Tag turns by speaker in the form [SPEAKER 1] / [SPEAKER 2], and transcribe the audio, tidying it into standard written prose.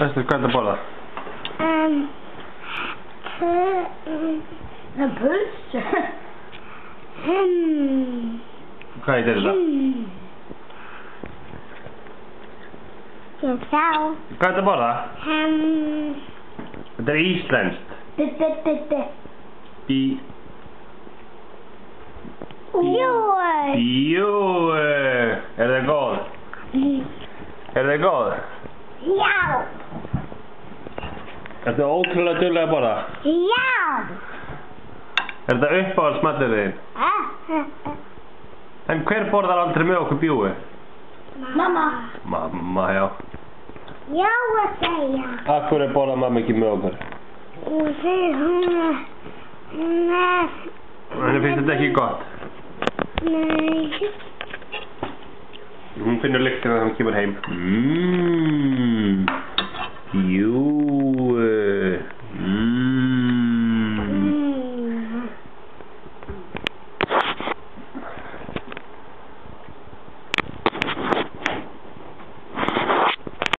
[SPEAKER 1] Veistu hvað þetta borða?
[SPEAKER 2] Pulsu.
[SPEAKER 1] Hvað heitir þetta?
[SPEAKER 2] Ég sá.
[SPEAKER 1] Hvað er þetta borða? Þetta er íslenskt. Bjói. Er það góð? Er það góð?
[SPEAKER 2] Já.
[SPEAKER 1] Ertu ótrúlega dugleg að borða?
[SPEAKER 2] Já.
[SPEAKER 1] Er þetta uppáhaldsmatur þinn? En hver borðar aldrei með okkur bjói?
[SPEAKER 2] Mamma.
[SPEAKER 1] Mamma, já.
[SPEAKER 2] Já að segja.
[SPEAKER 1] Af hverju borðar mamma ekki með okkur?
[SPEAKER 2] Því
[SPEAKER 1] Henni finnst þetta ekki gott?
[SPEAKER 2] Nei.
[SPEAKER 1] Hún finnur lyktina þegar hún kemur heim. Jú.